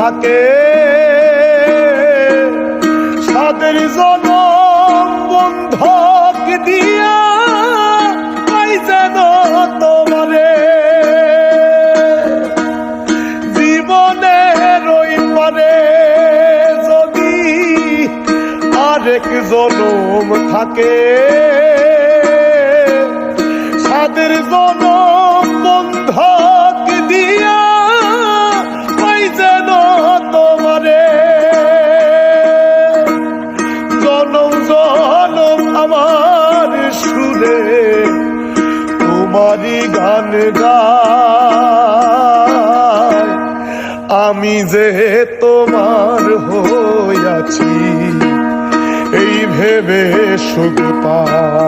থাকে সাদের জনম বন্ধক দিয়া পাই যেন তোমারে জীবনের ওই পারে যদি আরেক জনম থাকে সাদের জনম বন্ধক দিয়া পাই যেন তোমারে জনম জনম আমার সুরে তোমারই গান গায় আমি যে তোমার হইয়াছি এই ভেবে সুখ পাই।